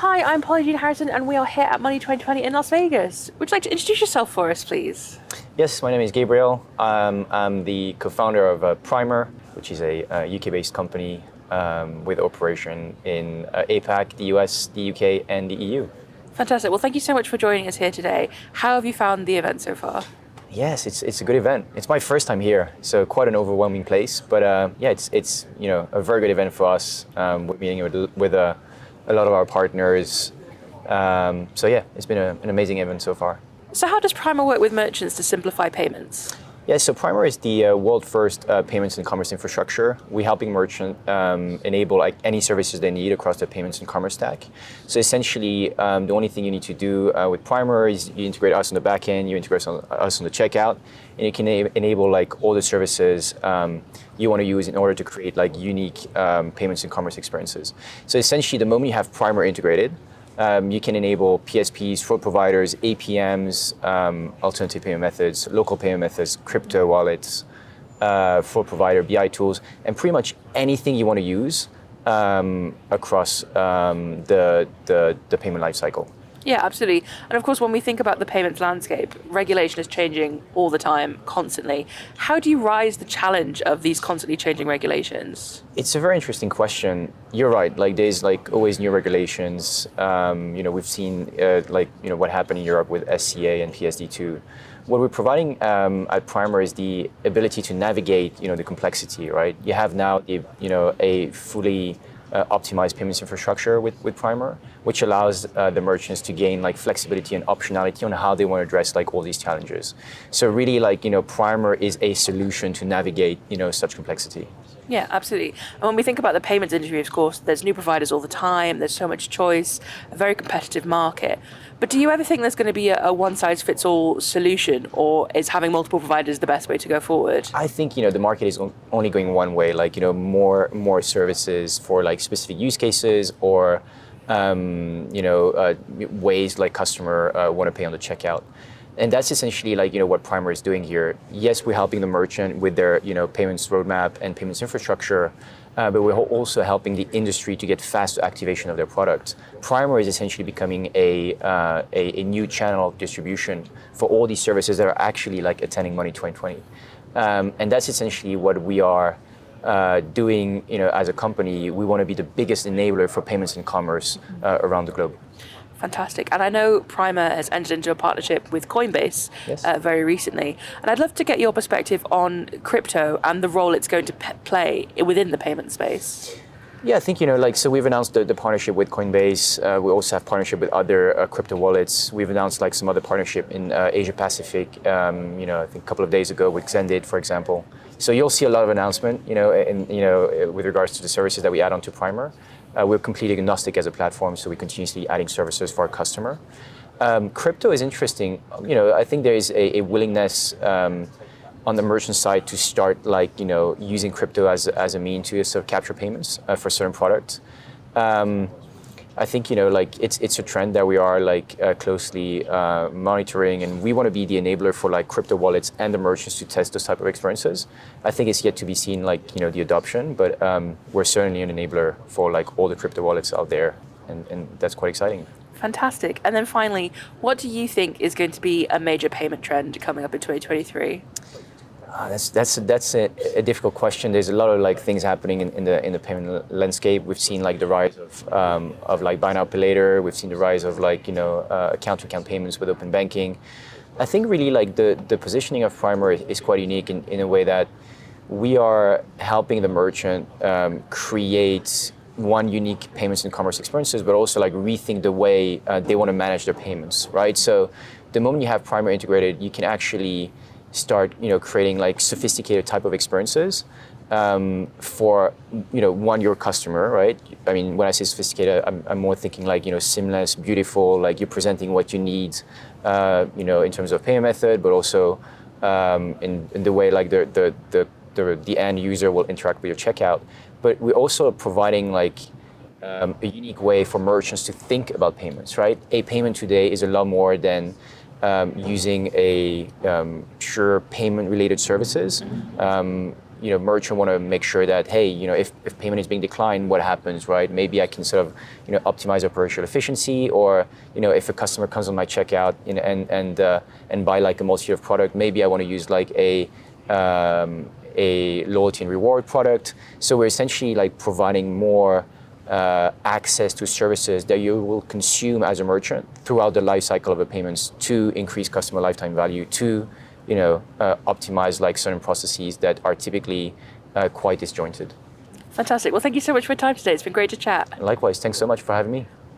Hi, I'm Polly Jean Harrison, and we are here at Money 2020 in Las Vegas. Would you like to introduce yourself for us, please? Yes, my name is Gabriel. I'm the co-founder of Primer, which is a UK-based company with operation in APAC, the US, the UK, and the EU. Fantastic. Well, thank you so much for joining us here today. How have you found the event so far? Yes, it's a good event. It's my first time here, so quite an overwhelming place. But it's a very good event for us. We're meeting with a lot of our partners. It's been an amazing event so far. So how does Primer work with merchants to simplify payments? Yeah, so Primer is the world's first payments and commerce infrastructure. We're helping merchants enable any services they need across the payments and commerce stack. So essentially, the only thing you need to do with Primer is you integrate us on the back end, you integrate us on the checkout, and you can enable all the services you want to use in order to create unique payments and commerce experiences. So essentially, the moment you have Primer integrated, you can enable PSPs, fraud providers, APMs, alternative payment methods, local payment methods, crypto wallets, fraud provider, BI tools, and pretty much anything you want to use across the payment lifecycle. Yeah, absolutely. And of course, when we think about the payments landscape, regulation is changing all the time, constantly. How do you rise the challenge of these constantly changing regulations? It's a very interesting question. You're right. There's always new regulations. We've seen what happened in Europe with SCA and PSD2. What we're providing at Primer is the ability to navigate, the complexity. Right. You have now a fully optimized payments infrastructure with Primer, which allows the merchants to gain flexibility and optionality on how they want to address all these challenges. So really Primer is a solution to navigate such complexity. Yeah, absolutely. And when we think about the payments industry, of course, there's new providers all the time, there's so much choice, a very competitive market. But do you ever think there's going to be a one-size-fits-all solution, or is having multiple providers the best way to go forward? I think, the market is only going one way, more services for specific use cases or, ways customer want to pay on the checkout. And that's essentially what Primer is doing here. Yes, we're helping the merchant with their payments roadmap and payments infrastructure, but we're also helping the industry to get faster activation of their product. Primer is essentially becoming a new channel of distribution for all these services that are actually attending Money 2020. And that's essentially what we are doing as a company. We want to be the biggest enabler for payments and commerce around the globe. Fantastic. And I know Primer has entered into a partnership with Coinbase very recently. And I'd love to get your perspective on crypto and the role it's going to play within the payment space. Yeah, I think, so we've announced the partnership with Coinbase. We also have partnership with other crypto wallets. We've announced some other partnership in Asia Pacific, I think a couple of days ago with Xendit, for example. So you'll see a lot of announcement, with regards to the services that we add onto Primer. We're completely agnostic as a platform, so we're continuously adding services for our customer. Crypto is interesting. I think there is a willingness on the merchant side to start using crypto as a mean to sort of capture payments for certain products. I think it's a trend that we are closely monitoring, and we want to be the enabler for crypto wallets and the merchants to test those type of experiences. I think it's yet to be seen the adoption, but we're certainly an enabler for all the crypto wallets out there, and that's quite exciting. Fantastic. And then finally, what do you think is going to be a major payment trend coming up in 2023? That's a difficult question. There's a lot of things happening in the payment landscape. We've seen the rise of buy now pay later. We've seen the rise of account-to-account payments with open banking. I think really the positioning of Primer is quite unique in a way that we are helping the merchant create one unique payments and commerce experiences, but also rethink the way they want to manage their payments, right? So the moment you have Primer integrated, you can actually start creating sophisticated type of experiences for your customer, right? I mean, when I say sophisticated, I'm more thinking seamless, beautiful, you're presenting what you need in terms of payment method, but also in the way the end user will interact with your checkout. But we're also providing a unique way for merchants to think about payments, right? A payment today is a lot more than using a pure payment-related services. merchant want to make sure that, hey, if payment is being declined, what happens, right? Maybe I can sort of, optimize operational efficiency, or, if a customer comes on my checkout and buy like a multitude of product, maybe I want to use like a loyalty and reward product. So we're essentially like providing more access to services that you will consume as a merchant throughout the life cycle of a payments to increase customer lifetime value, to optimize like certain processes that are typically quite disjointed. Fantastic. Well, thank you so much for your time today. It's been great to chat. Likewise, thanks so much for having me.